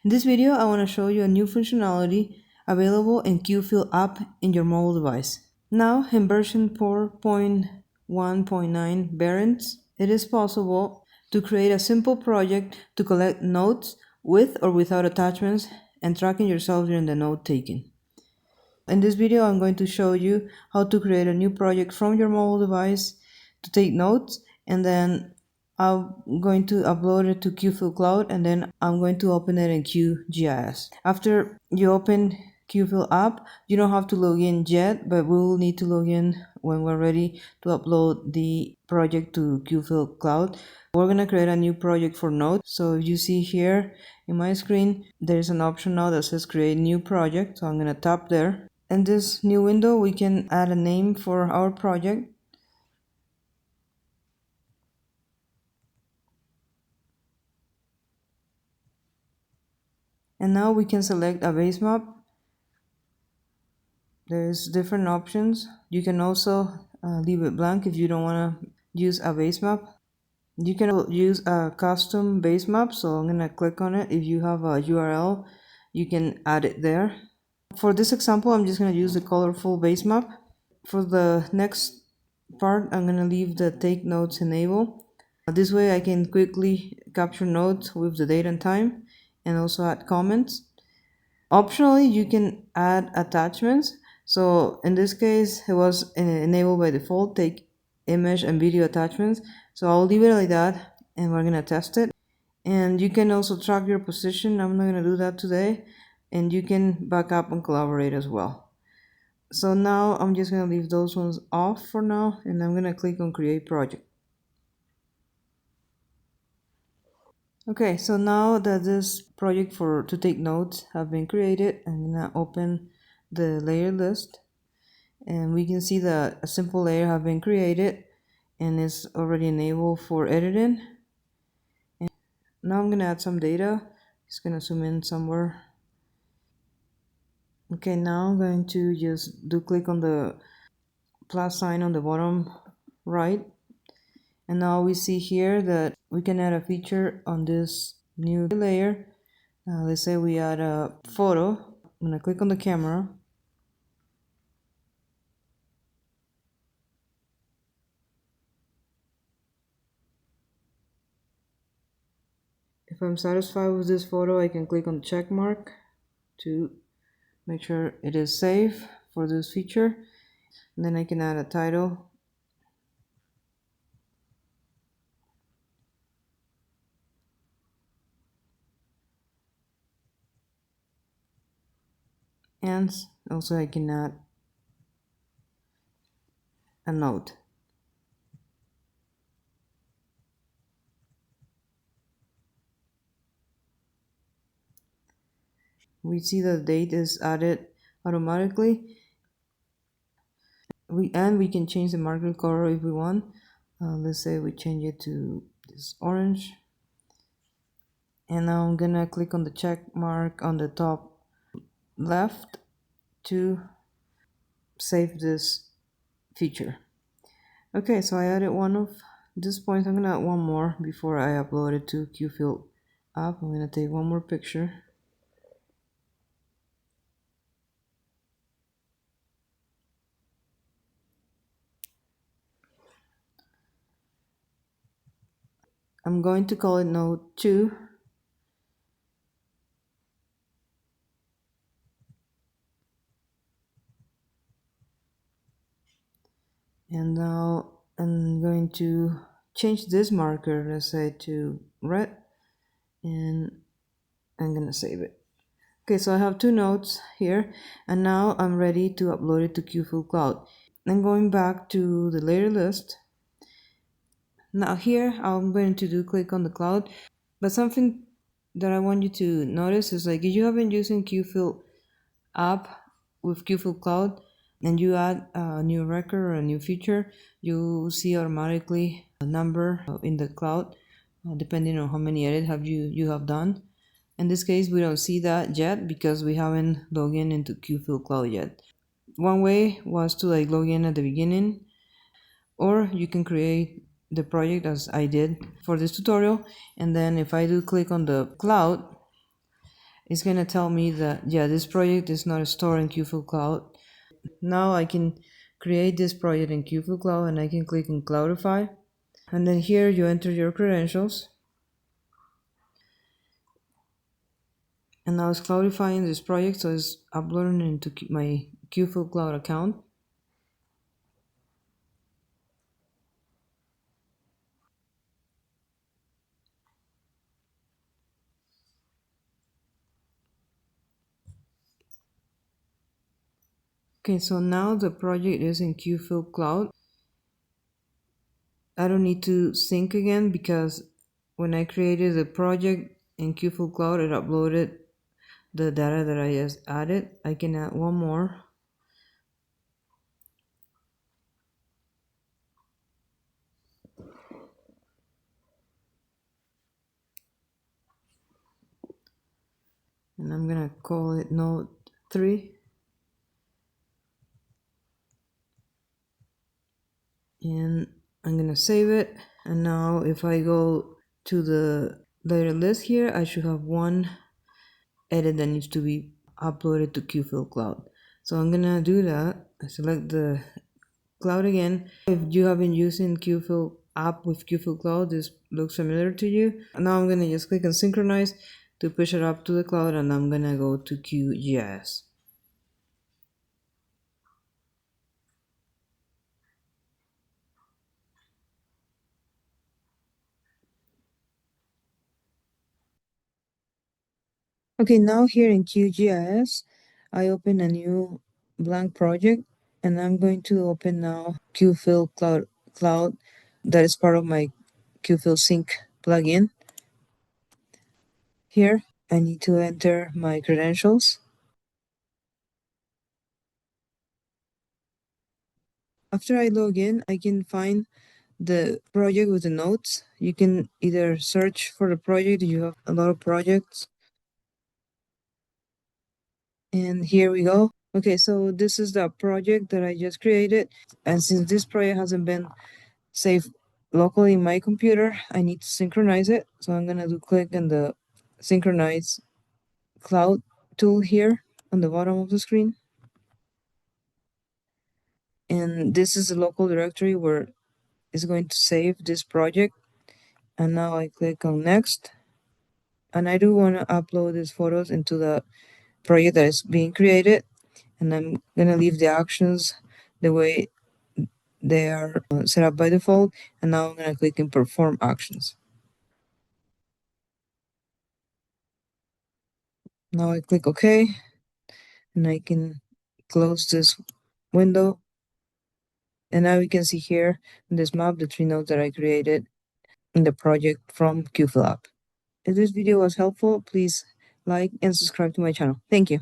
In this video, I want to show you a new functionality available in QField app in your mobile device. Now, in version 4.1.9 variants, it is possible to create a simple project to collect notes with or without attachments and tracking yourself during the note taking. In this video, I'm going to show you how to create a new project from your mobile device to take notes, and then I'm going to upload it to QFieldCloud, and then I'm going to open it in QGIS. After you open QField app, you don't have to log in yet, but we will need to log in when we're ready to upload the project to QFieldCloud. We're going to create a new project for notes. So if you see here in my screen, there's an option now that says create new project. So I'm going to tap there. In this new window, we can add a name for our project. And now we can select a base map. There's different options. You can also leave it blank if you don't want to use a base map. You can use a custom base map, so I'm gonna click on it. If you have a URL, you can add it there. For this example, I'm just gonna use the colorful base map. For the next part, I'm gonna leave the take notes enable. This way I can quickly capture notes with the date and time, and also add comments. Optionally, you can add attachments. So in this case, it was enabled by default, take image and video attachments. So I'll leave it like that, and we're gonna test it. And you can also track your position. I'm not gonna do that today. And you can back up and collaborate as well. So now I'm just gonna leave those ones off for now, and I'm gonna click on create project. Okay, so now that this project to take notes have been created, I'm gonna open the layer list, and we can see that a simple layer have been created and is already enabled for editing. And now I'm gonna add some data. Just gonna zoom in somewhere. Okay, now I'm going to just click on the plus sign on the bottom right, and now we see here that we can add a feature on this new layer. Let's say we add a photo. I'm gonna click on the camera. If I'm satisfied with this photo, I can click on the check mark to make sure it is safe for this feature. And then I can add a title. And also I can add a note. We see the date is added automatically. We can change the marker color if we want. Let's say we change it to this orange. And now I'm gonna click on the check mark on the top left to save this feature. Okay, so I added one of these points. I'm gonna add one more before I upload it to QField app. I'm gonna take one more picture. I'm going to call it node 2. And now I'm going to change this marker, let's say to red, and I'm gonna save it. Okay, so I have 2 nodes here, and now I'm ready to upload it to QFieldCloud. I'm going back to the layer list. Now here I'm going to click on the cloud, but something that I want you to notice is like if you have been using QField app with QFieldCloud and you add a new record or a new feature, you see automatically a number in the cloud depending on how many edits you have done. In this case, we don't see that yet because we haven't logged in into QFieldCloud yet. One way was to log in at the beginning, or you can create the project as I did for this tutorial, and then if I do click on the cloud, it's gonna tell me that, yeah, this project is not stored in QFieldCloud. Now I can create this project in QFieldCloud and I can click on Cloudify. And then here you enter your credentials. And now it's cloudifying this project, so it's uploading into my QFieldCloud account. Okay, so now the project is in QFieldCloud. I don't need to sync again because when I created the project in QFieldCloud, it uploaded the data that I just added. I can add one more. And I'm gonna call it node 3. And I'm gonna save it. And now if I go to the layer list here, I should have one edit that needs to be uploaded to QFieldCloud. So I'm gonna do that. I select the cloud again. If you have been using QField app with QFieldCloud, this looks familiar to you. Now I'm gonna just click on synchronize to push it up to the cloud, and I'm gonna go to QGIS. Okay, now here in QGIS, I open a new blank project, and I'm going to open now QFieldCloud that is part of my QField Sync plugin. Here, I need to enter my credentials. After I log in, I can find the project with the notes. You can either search for the project if you have a lot of projects. And here we go. Okay, so this is the project that I just created. And since this project hasn't been saved locally in my computer, I need to synchronize it. So I'm gonna click on the synchronize cloud tool here on the bottom of the screen. And this is the local directory where it's going to save this project. And now I click on next. And I do want to upload these photos into the project that is being created. And I'm gonna leave the actions the way they are set up by default. And now I'm gonna click in perform actions. Now I click OK, and I can close this window. And now we can see here in this map the 3 nodes that I created in the project from QField App. If this video was helpful, please like and subscribe to my channel. Thank you.